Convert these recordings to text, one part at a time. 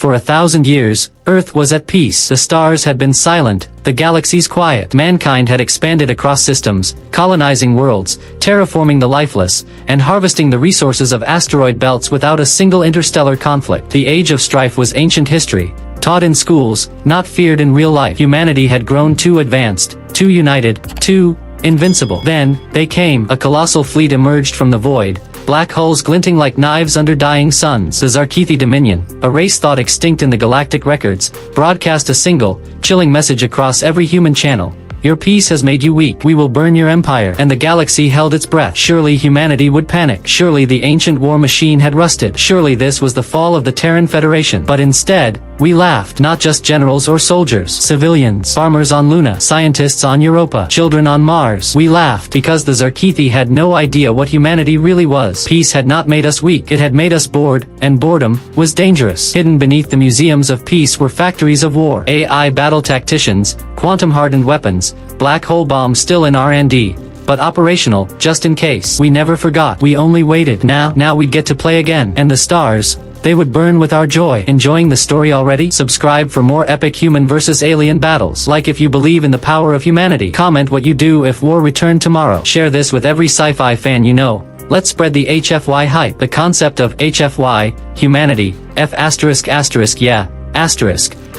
For 1,000 years, Earth was at peace. The stars had been silent, the galaxies quiet. Mankind had expanded across systems, colonizing worlds, terraforming the lifeless, and harvesting the resources of asteroid belts without a single interstellar conflict. The age of strife was ancient history, taught in schools, not feared in real life. Humanity had grown too advanced, too united, too invincible. Then, they came. A colossal fleet emerged from the void, black holes glinting like knives under dying suns. The Scifi Dominion, a race thought extinct in the galactic records, broadcast a single, chilling message across every human channel. Your peace has made you weak. We will burn your empire. And the galaxy held its breath. Surely humanity would panic. Surely the ancient war machine had rusted. Surely this was the fall of the Terran Federation. But instead, we laughed. Not just generals or soldiers, civilians, farmers on Luna, scientists on Europa, children on Mars. We laughed because the Scifi had no idea what humanity really was. Peace had not made us weak. It had made us bored, and boredom was dangerous. Hidden beneath the museums of peace were factories of war. AI battle tacticians, quantum-hardened weapons, black hole bombs still in R&D, but operational, just in case. We never forgot. We only waited. Now we'd get to play again. And the stars, they would burn with our joy. Enjoying the story already? Subscribe for more epic human versus alien battles. Like if you believe in the power of humanity. Comment what you do if war returned tomorrow. Share this with every sci-fi fan you know. Let's spread the HFY hype. The concept of HFY, humanity,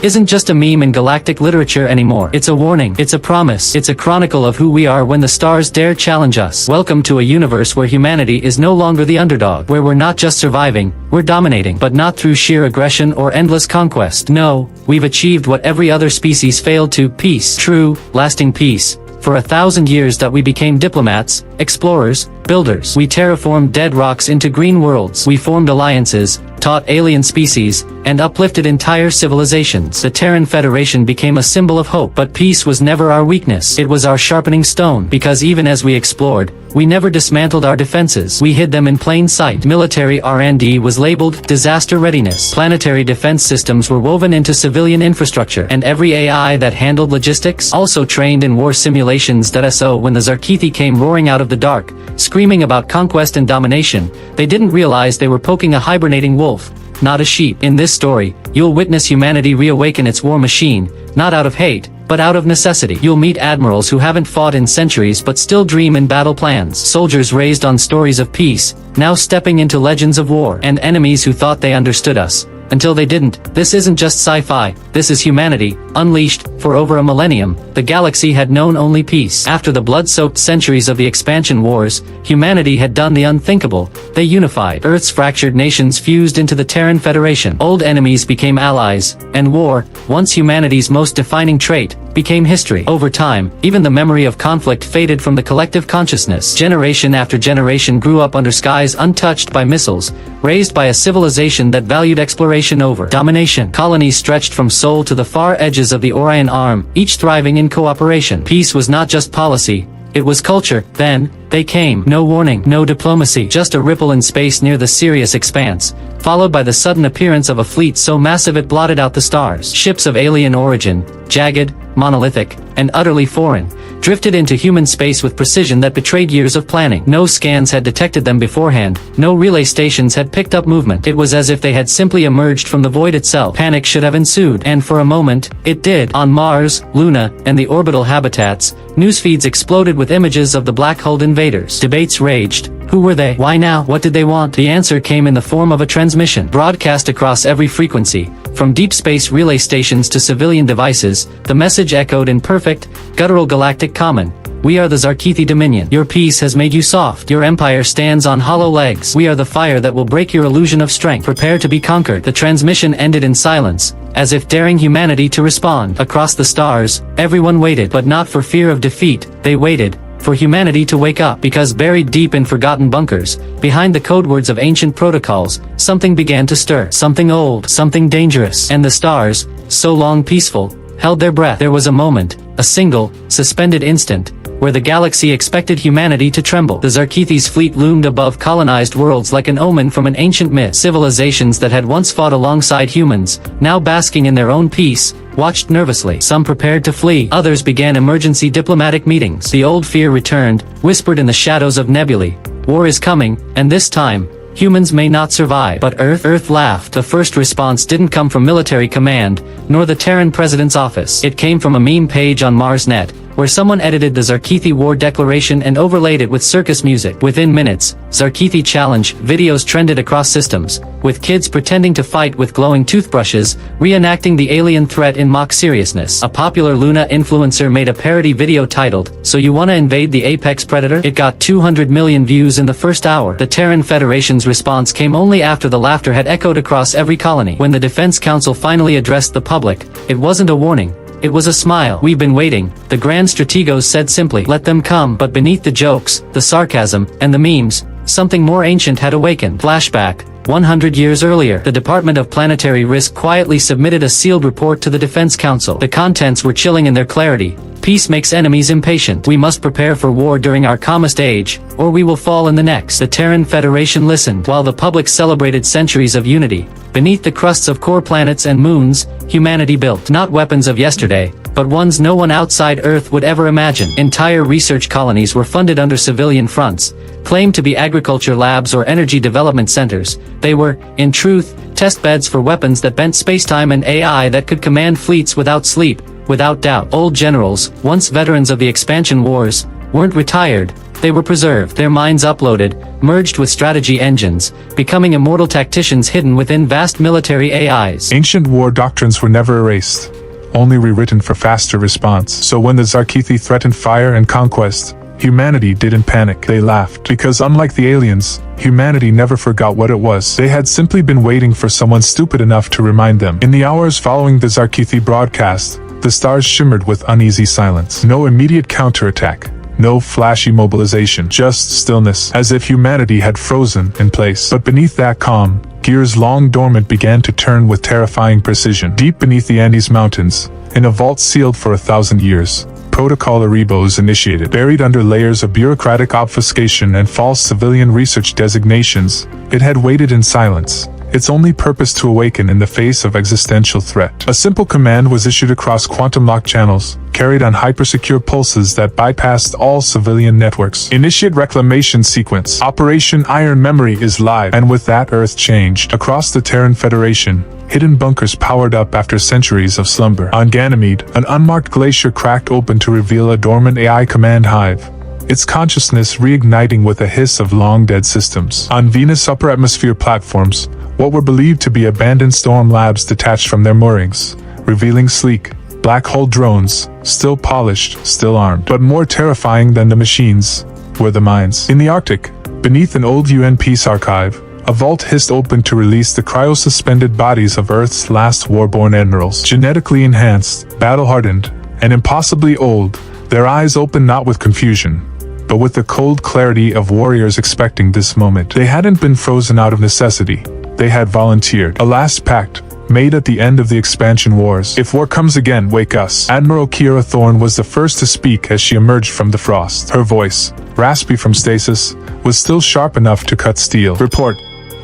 isn't just a meme in galactic literature anymore. It's a warning. It's a promise. It's a chronicle of who we are when the stars dare challenge us. Welcome to a universe where humanity is no longer the underdog. Where we're not just surviving, we're dominating. But not through sheer aggression or endless conquest. No, we've achieved what every other species failed to. Peace. True, lasting peace. For 1,000 years that we became diplomats, explorers, builders. We terraformed dead rocks into green worlds. We formed alliances, taught alien species, and uplifted entire civilizations. The Terran Federation became a symbol of hope. But peace was never our weakness. It was our sharpening stone. Because even as we explored, we never dismantled our defenses. We hid them in plain sight. Military R&D was labeled disaster readiness. Planetary defense systems were woven into civilian infrastructure. And every AI that handled logistics also trained in war simulations. So when the Scifi came roaring out of the dark, screaming about conquest and domination, they didn't realize they were poking a hibernating wolf, not a sheep. In this story, you'll witness humanity reawaken its war machine, not out of hate, but out of necessity. You'll meet admirals who haven't fought in centuries but still dream in battle plans. Soldiers raised on stories of peace, now stepping into legends of war. And enemies who thought they understood us, until they didn't. This isn't just sci-fi, this is humanity, unleashed. For over a millennium, the galaxy had known only peace. After the blood-soaked centuries of the expansion wars, humanity had done the unthinkable. They unified. Earth's fractured nations fused into the Terran Federation. Old enemies became allies, and war, once humanity's most defining trait, became history. Over time, even the memory of conflict faded from the collective consciousness. Generation after generation grew up under skies untouched by missiles, raised by a civilization that valued exploration over domination. Colonies stretched from Sol to the far edges of the Orion Arm, each thriving in cooperation. Peace was not just policy, it was culture. Then, they came. No warning, no diplomacy, just a ripple in space near the Sirius expanse, followed by the sudden appearance of a fleet so massive it blotted out the stars. Ships of alien origin, jagged, monolithic, and utterly foreign, drifted into human space with precision that betrayed years of planning. No scans had detected them beforehand, no relay stations had picked up movement. It was as if they had simply emerged from the void itself. Panic should have ensued, and for a moment, it did. On Mars, Luna, and the orbital habitats, newsfeeds exploded with images of the black-hulled invaders. Debates raged. Who were they? Why now? What did they want? The answer came in the form of a transmission, broadcast across every frequency. From deep space relay stations to civilian devices, the message echoed in perfect, guttural galactic common. We are the Scifi Dominion. Your peace has made you soft. Your empire stands on hollow legs. We are the fire that will break your illusion of strength. Prepare to be conquered. The transmission ended in silence, as if daring humanity to respond. Across the stars, everyone waited, but not for fear of defeat. They waited for humanity to wake up. Because buried deep in forgotten bunkers, behind the codewords of ancient protocols, something began to stir. Something old, something dangerous. And the stars, so long peaceful, held their breath. There was a moment, a single, suspended instant, where the galaxy expected humanity to tremble. The Scifi's fleet loomed above colonized worlds like an omen from an ancient myth. Civilizations that had once fought alongside humans, now basking in their own peace, watched nervously. Some prepared to flee, others began emergency diplomatic meetings. The old fear returned, whispered in the shadows of nebulae. War is coming, and this time, Humans may not survive. But Earth laughed. The first response didn't come from military command, nor the Terran president's office. It came from a meme page on MarsNet, where someone edited the Zarkithi War Declaration and overlaid it with circus music. Within minutes, Zarkithi Challenge videos trended across systems, with kids pretending to fight with glowing toothbrushes, reenacting the alien threat in mock seriousness. A popular Luna influencer made a parody video titled, "So You Wanna Invade the Apex Predator?" It got 200 million views in the first hour. The Terran Federation's response came only after the laughter had echoed across every colony. When the Defense Council finally addressed the public, it wasn't a warning. It was a smile. "We've been waiting," the Grand Strategos said simply. "Let them come." But beneath the jokes, the sarcasm, and the memes, something more ancient had awakened. Flashback. 100 years earlier, the Department of Planetary Risk quietly submitted a sealed report to the Defense Council. The contents were chilling in their clarity. "Peace makes enemies impatient. We must prepare for war during our calmest age, or we will fall in the next." The Terran Federation listened, while the public celebrated centuries of unity. Beneath the crusts of core planets and moons, humanity built not weapons of yesterday, but ones no one outside Earth would ever imagine. Entire research colonies were funded under civilian fronts, claimed to be agriculture labs or energy development centers. They were, in truth, test beds for weapons that bent spacetime and AI that could command fleets without sleep. Without doubt, old generals, once veterans of the expansion wars, weren't retired. They were preserved, their minds uploaded, merged with strategy engines, becoming immortal tacticians hidden within vast military AIs. Ancient war doctrines were never erased, only rewritten for faster response. So when the Zarkithi threatened fire and conquest, humanity didn't panic. They laughed. Because unlike the aliens, humanity never forgot what it was. They had simply been waiting for someone stupid enough to remind them. In the hours following the Zarkithi broadcast, the stars shimmered with uneasy silence. No immediate counterattack. No flashy mobilization, just stillness, as if humanity had frozen in place. But beneath that calm, gears long dormant began to turn with terrifying precision. Deep beneath the Andes Mountains, in a vault sealed for 1,000 years, Protocol Erebos initiated. Buried under layers of bureaucratic obfuscation and false civilian research designations, it had waited in silence, its only purpose to awaken in the face of existential threat. A simple command was issued across quantum-lock channels, carried on hypersecure pulses that bypassed all civilian networks. Initiate reclamation sequence. Operation Iron Memory is live. And with that, Earth changed. Across the Terran Federation, hidden bunkers powered up after centuries of slumber. On Ganymede, an unmarked glacier cracked open to reveal a dormant AI command hive, its consciousness reigniting with a hiss of long-dead systems. On Venus' upper atmosphere platforms, what were believed to be abandoned storm labs detached from their moorings, revealing sleek, black-hole drones, still polished, still armed. But more terrifying than the machines were the minds. In the Arctic, beneath an old UN peace archive, a vault hissed open to release the cryo-suspended bodies of Earth's last war-born admirals. Genetically enhanced, battle-hardened, and impossibly old, their eyes opened not with confusion, but with the cold clarity of warriors expecting this moment. They hadn't been frozen out of necessity. They had volunteered. A last pact, made at the end of the expansion wars. "If war comes again, wake us." Admiral Kiera Thorne was the first to speak as she emerged from the frost. Her voice, raspy from stasis, was still sharp enough to cut steel. "Report,"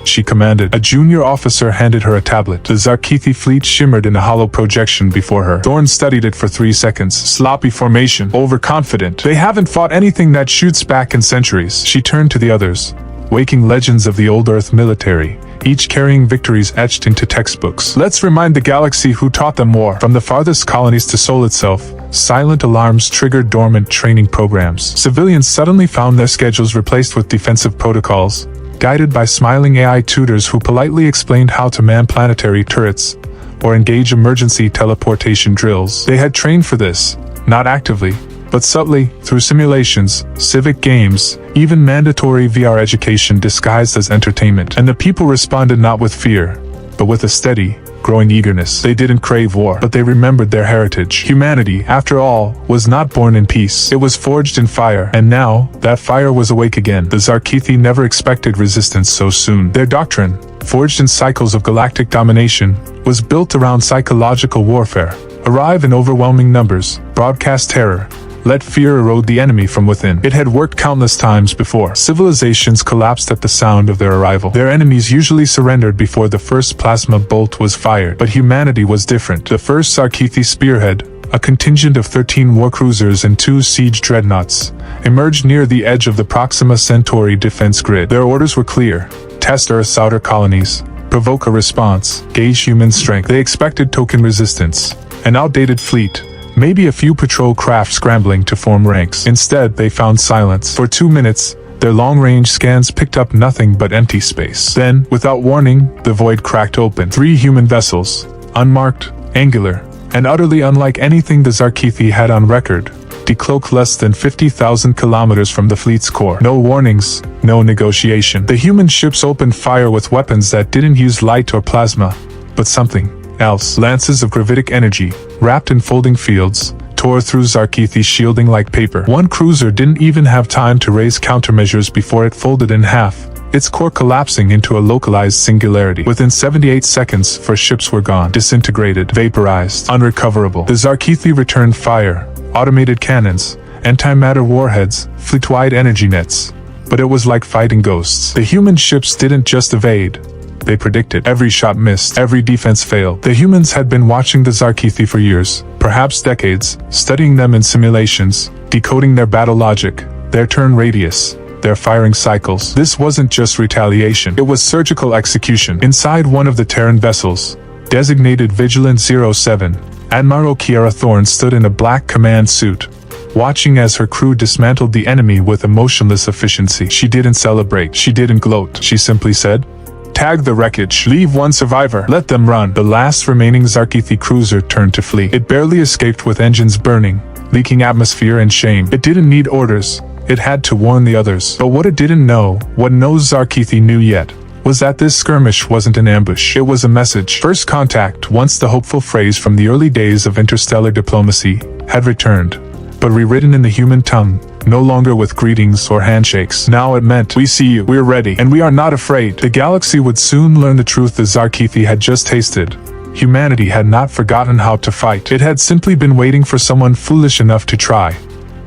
she commanded. A junior officer handed her a tablet. The Zarkithi fleet shimmered in a hollow projection before her. Thorne studied it for 3 seconds. "Sloppy formation. Overconfident. They haven't fought anything that shoots back in centuries." She turned to the others, waking legends of the old Earth military, each carrying victories etched into textbooks. "Let's remind the galaxy who taught them war." From the farthest colonies to Sol itself, silent alarms triggered dormant training programs. Civilians suddenly found their schedules replaced with defensive protocols, guided by smiling AI tutors who politely explained how to man planetary turrets or engage emergency teleportation drills. They had trained for this, not actively, but subtly, through simulations, civic games, even mandatory VR education disguised as entertainment. And the people responded not with fear, but with a steady, growing eagerness. They didn't crave war, but they remembered their heritage. Humanity, after all, was not born in peace. It was forged in fire, and now, that fire was awake again. The Zarkithi never expected resistance so soon. Their doctrine, forged in cycles of galactic domination, was built around psychological warfare. Arrive in overwhelming numbers, broadcast terror, let fear erode the enemy from within. It had worked countless times before. Civilizations collapsed at the sound of their arrival. Their enemies usually surrendered before the first plasma bolt was fired. But humanity was different. The first Zarkithi spearhead, a contingent of 13 warcruisers and 2 siege dreadnoughts, emerged near the edge of the Proxima Centauri defense grid. Their orders were clear: test Earth's outer colonies, provoke a response, gauge human strength. They expected token resistance, an outdated fleet, maybe a few patrol craft scrambling to form ranks. Instead, they found silence. For 2 minutes, their long-range scans picked up nothing but empty space. Then, without warning, the void cracked open. 3 human vessels, unmarked, angular, and utterly unlike anything the Zarkithi had on record, decloaked less than 50,000 kilometers from the fleet's core. No warnings, no negotiation. The human ships opened fire with weapons that didn't use light or plasma, but something else. Lances of gravitic energy, wrapped in folding fields, tore through Zarkithi's shielding like paper. One cruiser didn't even have time to raise countermeasures before it folded in half, its core collapsing into a localized singularity. Within 78 seconds, 4 ships were gone, disintegrated, vaporized, unrecoverable. The Zarkithi returned fire, automated cannons, antimatter warheads, fleet-wide energy nets. But it was like fighting ghosts. The human ships didn't just evade. They predicted. Every shot missed, every defense failed. The humans had been watching the Zarkithi for years, perhaps decades, studying them in simulations, decoding their battle logic, their turn radius, their firing cycles. This wasn't just retaliation, it was surgical execution. Inside one of the Terran vessels, designated Vigilant 07, Admiral Kiara Thorne stood in a black command suit, watching as her crew dismantled the enemy with emotionless efficiency. She didn't celebrate, she didn't gloat, she simply said, "Tag the wreckage, leave one survivor, let them run." The last remaining Zarkithi cruiser turned to flee. It barely escaped with engines burning, leaking atmosphere and shame. It didn't need orders. It had to warn the others. But what it didn't know, what no Zarkithi knew yet, was that this skirmish wasn't an ambush. It was a message. First contact, once the hopeful phrase from the early days of interstellar diplomacy, had returned, but rewritten in the human tongue, no longer with greetings or handshakes. Now it meant, "We see you, we're ready, and we are not afraid." The galaxy would soon learn the truth the Zarkithi had just tasted. Humanity had not forgotten how to fight. It had simply been waiting for someone foolish enough to try.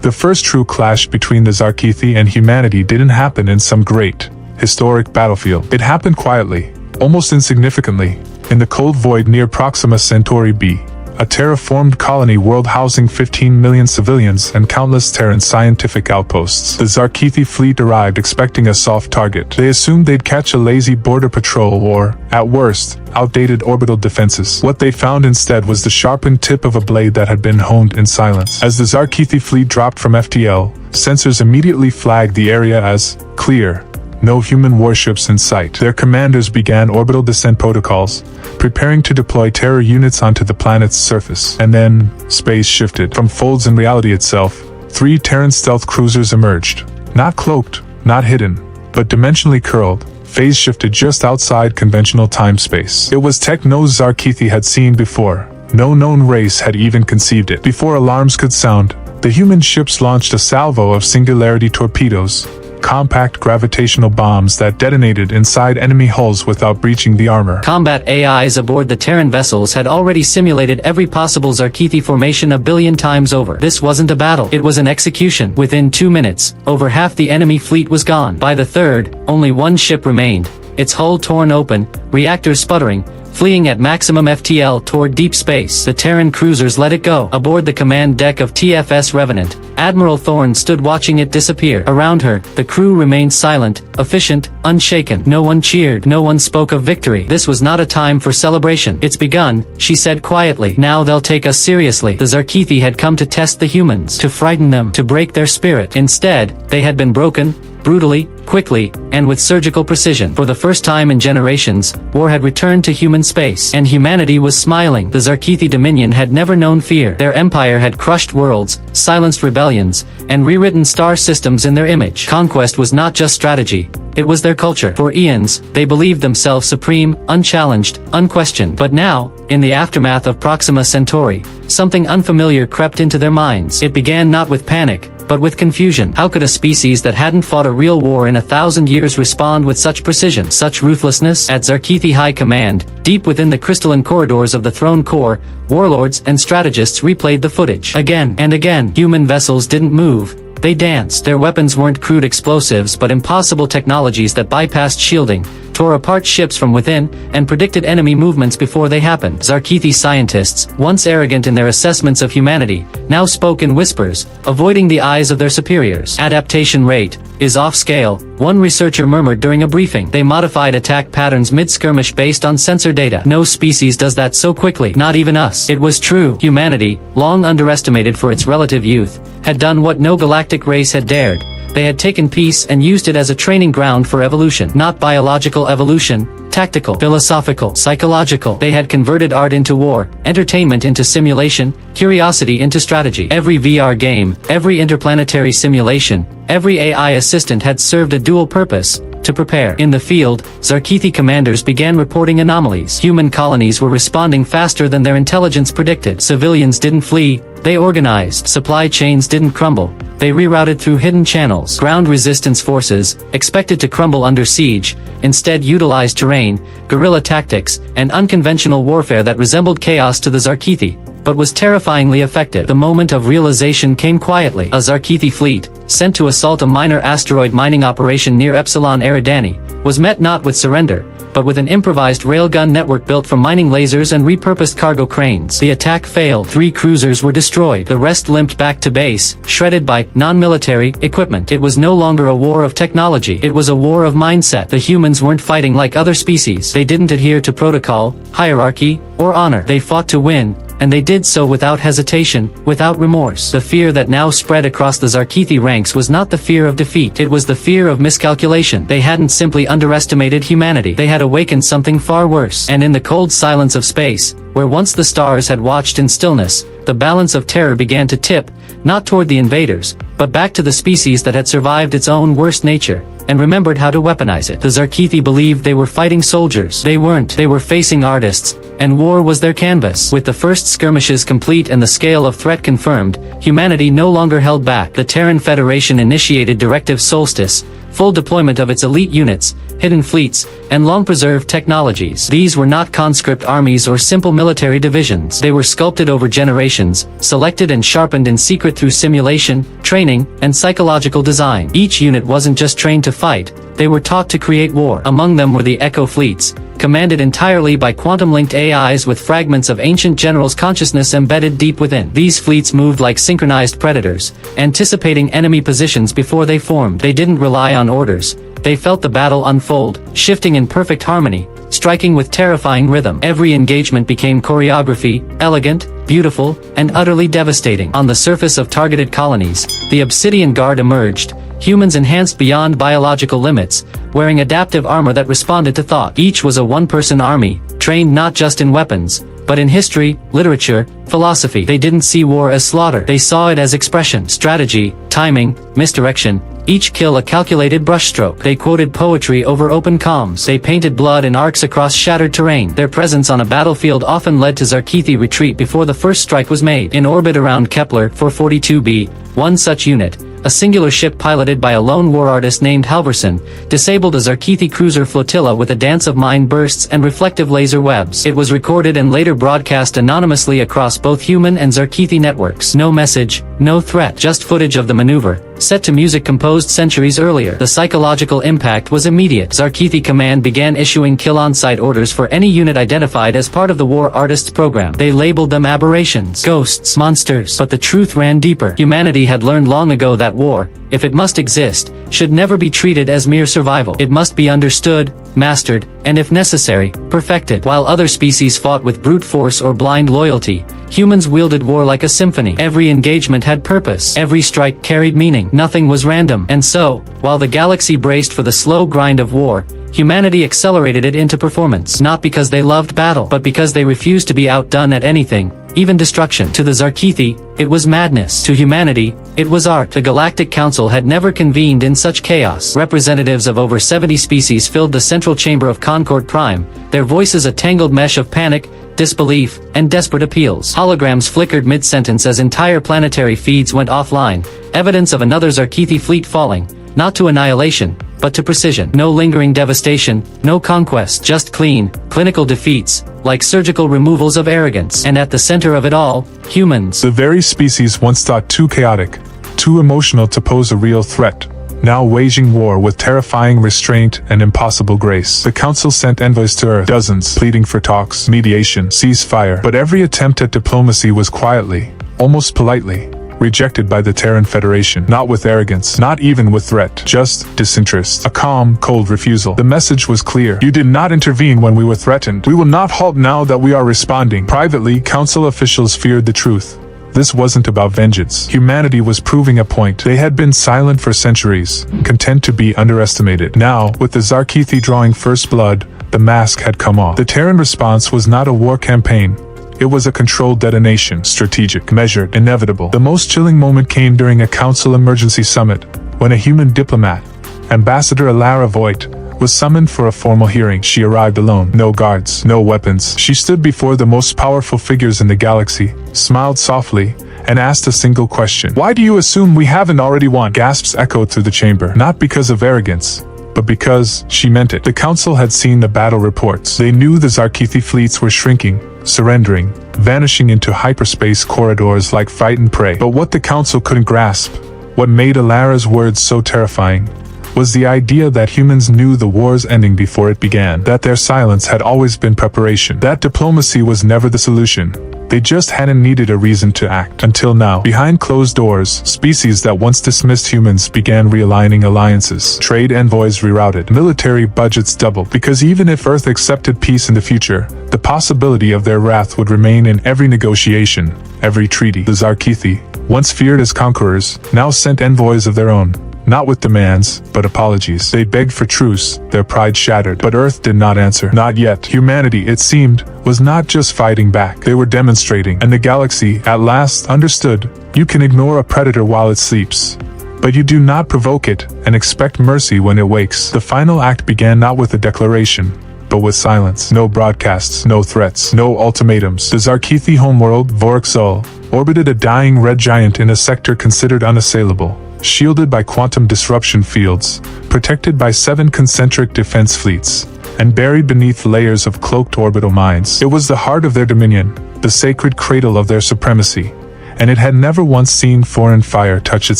The first true clash between the Zarkithi and humanity didn't happen in some great, historic battlefield. It happened quietly, almost insignificantly, in the cold void near Proxima Centauri b, a terraformed colony world housing 15 million civilians and countless Terran scientific outposts. The Zarkithi fleet arrived expecting a soft target. They assumed they'd catch a lazy border patrol or, at worst, outdated orbital defenses. What they found instead was the sharpened tip of a blade that had been honed in silence. As the Zarkithi fleet dropped from FTL, sensors immediately flagged the area as clear. No human warships in sight. Their commanders began orbital descent protocols, preparing to deploy terror units onto the planet's surface. And then, space shifted. From folds in reality itself, 3 Terran stealth cruisers emerged. Not cloaked, not hidden, but dimensionally curled, phase shifted just outside conventional time-space. It was tech no Zarkithi had seen before. No known race had even conceived it. Before alarms could sound, the human ships launched a salvo of singularity torpedoes, compact gravitational bombs that detonated inside enemy hulls without breaching the armor. Combat AIs aboard the Terran vessels had already simulated every possible Zarkithi formation a billion times over. This wasn't a battle, it was an execution. Within 2 minutes, over half the enemy fleet was gone. By the third, only one ship remained, its hull torn open, reactors sputtering, fleeing at maximum FTL toward deep space. The Terran cruisers let it go. Aboard the command deck of TFS Revenant, Admiral Thorne stood watching it disappear. Around her, the crew remained silent, efficient, unshaken. No one cheered, no one spoke of victory. This was not a time for celebration. "It's begun," she said quietly. "Now they'll take us seriously." The Zarkithi had come to test the humans, to frighten them, to break their spirit. Instead, they had been broken, brutally, quickly, and with surgical precision. For the first time in generations, war had returned to human space, and humanity was smiling. The Zarkithi Dominion had never known fear. Their empire had crushed worlds, silenced rebellions, and rewritten star systems in their image. Conquest was not just strategy, it was their culture. For eons, they believed themselves supreme, unchallenged, unquestioned. But now, in the aftermath of Proxima Centauri, something unfamiliar crept into their minds. It began not with panic, but with confusion. How could a species that hadn't fought a real war in 1,000 years respond with such precision, such ruthlessness? At Zarkithi High Command, deep within the crystalline corridors of the throne core, warlords and strategists replayed the footage. Again and again, human vessels didn't move. They danced. Their weapons weren't crude explosives but impossible technologies that bypassed shielding, tore apart ships from within, and predicted enemy movements before they happened. Zarkithi scientists, once arrogant in their assessments of humanity, now spoke in whispers, avoiding the eyes of their superiors. Adaptation rate is off scale, one researcher murmured during a briefing. They modified attack patterns mid-skirmish based on sensor data. No species does that so quickly, not even us. It was true. Humanity, long underestimated for its relative youth, had done what no galactic race had dared. They had taken peace and used it as a training ground for evolution. Not biological evolution, tactical, philosophical, psychological. They had converted art into war, entertainment into simulation, curiosity into strategy. Every VR game, every interplanetary simulation, every AI assistant had served a dual purpose: to prepare. In the field, Zarkithi commanders began reporting anomalies. Human colonies were responding faster than their intelligence predicted. Civilians didn't flee, they organized. Supply chains didn't crumble, they rerouted through hidden channels. Ground resistance forces, expected to crumble under siege, instead utilized terrain, guerrilla tactics, and unconventional warfare that resembled chaos to the Zarkithi, but was terrifyingly effective. The moment of realization came quietly. A Zarkithi fleet, sent to assault a minor asteroid mining operation near Epsilon Eridani, was met not with surrender, but with an improvised railgun network built from mining lasers and repurposed cargo cranes. The attack failed. 3 cruisers were destroyed. The rest limped back to base, shredded by non-military equipment. It was no longer a war of technology. It was a war of mindset. The humans weren't fighting like other species. They didn't adhere to protocol, hierarchy, or honor. They fought to win, and they did so without hesitation, without remorse. The fear that now spread across the Zarkithi ranks was not the fear of defeat. It was the fear of miscalculation. They hadn't simply underestimated humanity. They had awakened something far worse. And in the cold silence of space, where once the stars had watched in stillness, the balance of terror began to tip, not toward the invaders, but back to the species that had survived its own worst nature, and remembered how to weaponize it. The Zarkithi believed they were fighting soldiers. They weren't. They were facing artists, and war was their canvas. With the first skirmishes complete and the scale of threat confirmed, humanity no longer held back. The Terran Federation initiated Directive Solstice, full deployment of its elite units, hidden fleets, and long-preserved technologies. These were not conscript armies or simple military divisions. They were sculpted over generations, selected and sharpened in secret through simulation, training, and psychological design. Each unit wasn't just trained to fight, they were taught to create war. Among them were the Echo fleets, commanded entirely by quantum-linked AIs with fragments of ancient generals' consciousness embedded deep within. These fleets moved like synchronized predators, anticipating enemy positions before they formed. They didn't rely on orders. They felt the battle unfold, shifting in perfect harmony, striking with terrifying rhythm. Every engagement became choreography, elegant, beautiful, and utterly devastating. On the surface of targeted colonies, the Obsidian Guard emerged, humans enhanced beyond biological limits, wearing adaptive armor that responded to thought. Each was a one-person army, trained not just in weapons, but in history, literature, philosophy. They didn't see war as slaughter. They saw it as expression, strategy, timing, misdirection, each kill a calculated brushstroke. They quoted poetry over open comms. They painted blood in arcs across shattered terrain. Their presence on a battlefield often led to Zarkithi retreat before the first strike was made. In orbit around Kepler 442b, one such unit, a singular ship piloted by a lone war artist named Halverson, disabled a Zarkithi cruiser flotilla with a dance of mind bursts and reflective laser webs. It was recorded and later broadcast anonymously across both human and Zarkithi networks. No message, no threat, just footage of the maneuver, set to music composed centuries earlier. The psychological impact was immediate. Zarkithi Command began issuing kill-on-site orders for any unit identified as part of the war artists program. They labeled them aberrations, ghosts, monsters. But the truth ran deeper. Humanity had learned long ago that war, if it must exist, should never be treated as mere survival. It must be understood, mastered, and if necessary, perfected. While other species fought with brute force or blind loyalty, humans wielded war like a symphony. Every engagement had purpose. Every strike carried meaning. Nothing was random. And so, while the galaxy braced for the slow grind of war, humanity accelerated it into performance. Not because they loved battle, but because they refused to be outdone at anything, even destruction. To the Zarkithi, it was madness. To humanity, it was art. The Galactic Council had never convened in such chaos. Representatives of over 70 species filled the central chamber of Concord Prime, their voices a tangled mesh of panic, disbelief, and desperate appeals. Holograms flickered mid-sentence as entire planetary feeds went offline, evidence of another Zarkithi fleet falling, not to annihilation, but to precision. No lingering devastation, no conquest, just clean, clinical defeats, like surgical removals of arrogance. And at the center of it all, humans. The very species once thought too chaotic, too emotional to pose a real threat, now waging war with terrifying restraint and impossible grace. The Council sent envoys to Earth, dozens, pleading for talks, mediation, ceasefire, but every attempt at diplomacy was quietly, almost politely, rejected by the Terran Federation. Not with arrogance, not even with threat, just disinterest. A calm, cold refusal. The message was clear. You did not intervene when we were threatened. We will not halt now that we are responding. Privately, Council officials feared the truth. This wasn't about vengeance. Humanity was proving a point. They had been silent for centuries, content to be underestimated. Now, with the Zarkithi drawing first blood, the mask had come off. The Terran response was not a war campaign. It was a controlled detonation, strategic, measured, inevitable. The most chilling moment came during a Council emergency summit, when a human diplomat, Ambassador Alara Voigt, was summoned for a formal hearing. She arrived alone. No guards, no weapons. She stood before the most powerful figures in the galaxy, smiled softly, and asked a single question. Why do you assume we haven't already won? Gasps echoed through the chamber. Not because of arrogance, but because she meant it. The Council had seen the battle reports. They knew the Zarkithi fleets were shrinking, surrendering, vanishing into hyperspace corridors like frightened prey. But what the Council couldn't grasp, what made Alara's words so terrifying, was the idea that humans knew the war's ending before it began, that their silence had always been preparation, that diplomacy was never the solution. They just hadn't needed a reason to act. Until now, behind closed doors, species that once dismissed humans began realigning alliances. Trade envoys rerouted. Military budgets doubled. Because even if Earth accepted peace in the future, the possibility of their wrath would remain in every negotiation, every treaty. The Zarkithi, once feared as conquerors, now sent envoys of their own. Not with demands, but apologies. They begged for truce, their pride shattered. But Earth did not answer. Not yet. Humanity, it seemed, was not just fighting back. They were demonstrating. And the galaxy, at last, understood. You can ignore a predator while it sleeps, but you do not provoke it, and expect mercy when it wakes. The final act began not with a declaration, but with silence. No broadcasts, no threats, no ultimatums. The Zarkithi homeworld, Voraxol, orbited a dying red giant in a sector considered unassailable. Shielded by quantum disruption fields, protected by 7 concentric defense fleets, and buried beneath layers of cloaked orbital mines. It was the heart of their dominion, the sacred cradle of their supremacy, and it had never once seen foreign fire touch its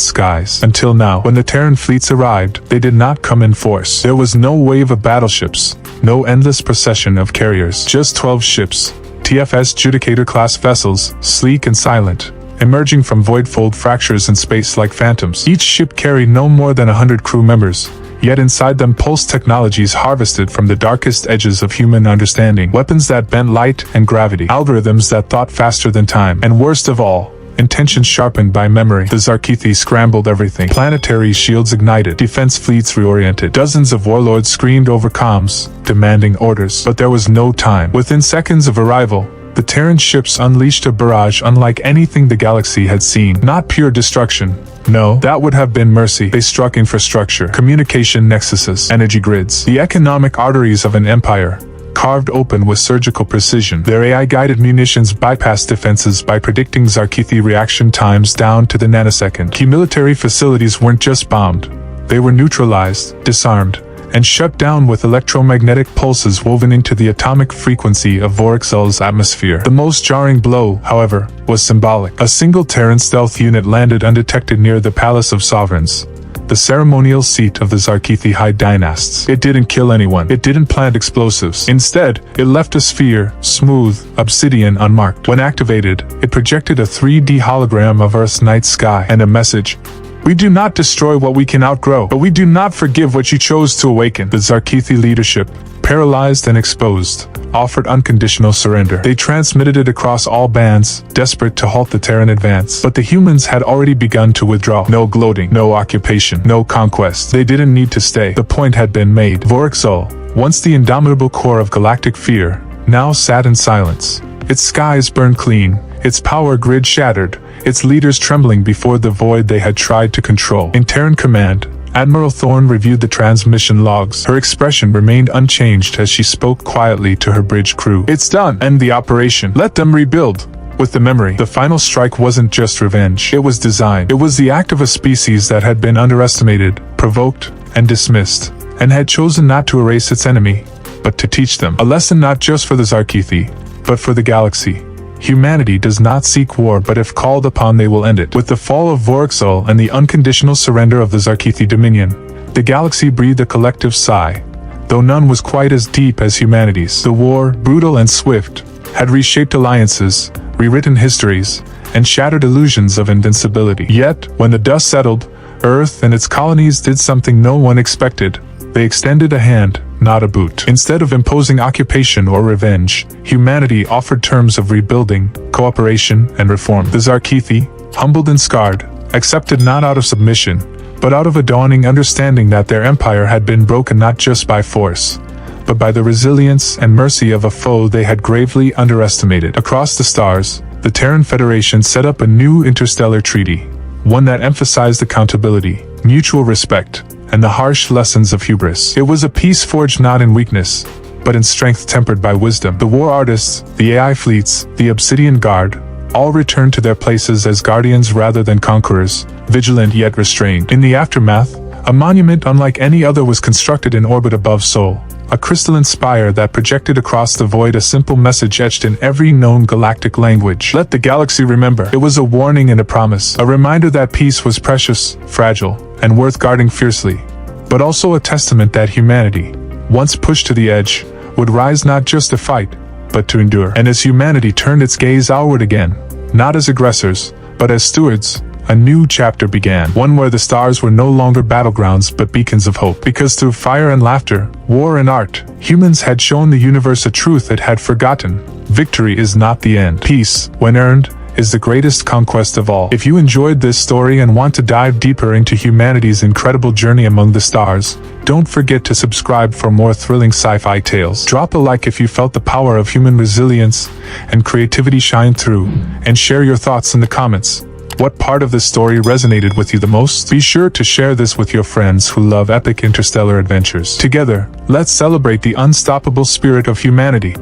skies. Until now, when the Terran fleets arrived, they did not come in force. There was no wave of battleships, no endless procession of carriers, just 12 ships, TFS Judicator-class vessels, sleek and silent, emerging from void-fold fractures in space like phantoms. Each ship carried no more than 100 crew members, yet inside them pulsed technologies harvested from the darkest edges of human understanding. Weapons that bent light and gravity, algorithms that thought faster than time, and worst of all, intentions sharpened by memory. The Zarkithi scrambled everything. Planetary shields ignited, defense fleets reoriented. Dozens of warlords screamed over comms, demanding orders. But there was no time. Within seconds of arrival, the Terran ships unleashed a barrage unlike anything the galaxy had seen. Not pure destruction. No, that would have been mercy. They struck infrastructure, communication nexuses, energy grids, the economic arteries of an empire, carved open with surgical precision. Their AI-guided munitions bypassed defenses by predicting Zarkithi reaction times down to the nanosecond. Key military facilities weren't just bombed. They were neutralized, disarmed, and shut down with electromagnetic pulses woven into the atomic frequency of Voraxol's atmosphere. The most jarring blow, however, was symbolic. A single Terran stealth unit landed undetected near the Palace of Sovereigns, the ceremonial seat of the Zarkithi High Dynasts. It didn't kill anyone. It didn't plant explosives. Instead, it left a sphere, smooth, obsidian, unmarked. When activated, it projected a 3D hologram of Earth's night sky and a message. We do not destroy what we can outgrow, but we do not forgive what you chose to awaken. The Zarkithi leadership, paralyzed and exposed, offered unconditional surrender. They transmitted it across all bands, desperate to halt the Terran advance. But the humans had already begun to withdraw. No gloating, no occupation, no conquest. They didn't need to stay. The point had been made. Voraxol, once the indomitable core of galactic fear, now sat in silence. Its skies burned clean, its power grid shattered, its leaders trembling before the void they had tried to control. In Terran command, Admiral Thorne reviewed the transmission logs. Her expression remained unchanged as she spoke quietly to her bridge crew. It's done. End the operation. Let them rebuild. With the memory, the final strike wasn't just revenge. It was design. It was the act of a species that had been underestimated, provoked, and dismissed, and had chosen not to erase its enemy, but to teach them. A lesson not just for the Zarkithi, but for the galaxy. humanity does not seek war, but if called upon they will end it. With the fall of Vorexel and the unconditional surrender of the Zarkithi Dominion, the galaxy breathed a collective sigh, though none was quite as deep as humanity's. The war, brutal and swift, had reshaped alliances, rewritten histories, and shattered illusions of invincibility. Yet, when the dust settled, Earth and its colonies did something no one expected. They extended a hand, not a boot. Instead of imposing occupation or revenge, humanity offered terms of rebuilding, cooperation, and reform. The Zarkithi, humbled and scarred, accepted not out of submission, but out of a dawning understanding that their empire had been broken not just by force, but by the resilience and mercy of a foe they had gravely underestimated. Across the stars, the Terran Federation set up a new interstellar treaty, one that emphasized accountability, mutual respect, and the harsh lessons of hubris. It was a peace forged not in weakness, but in strength tempered by wisdom. The war artists, the AI fleets, the Obsidian Guard, all returned to their places as guardians rather than conquerors, vigilant yet restrained. In the aftermath, a monument unlike any other was constructed in orbit above Sol, a crystalline spire that projected across the void a simple message etched in every known galactic language. Let the galaxy remember. It was a warning and a promise, a reminder that peace was precious, fragile, and worth guarding fiercely, but also a testament that humanity, once pushed to the edge, would rise not just to fight, but to endure. And as humanity turned its gaze outward again, not as aggressors, but as stewards, a new chapter began, one where the stars were no longer battlegrounds but beacons of hope. Because through fire and laughter, war and art, humans had shown the universe a truth it had forgotten. Victory is not the end. Peace, when earned, is the greatest conquest of all. If you enjoyed this story and want to dive deeper into humanity's incredible journey among the stars, don't forget to subscribe for more thrilling sci-fi tales. Drop a like if you felt the power of human resilience and creativity shine through, and share your thoughts in the comments. What part of this story resonated with you the most? Be sure to share this with your friends who love epic interstellar adventures. Together, let's celebrate the unstoppable spirit of humanity.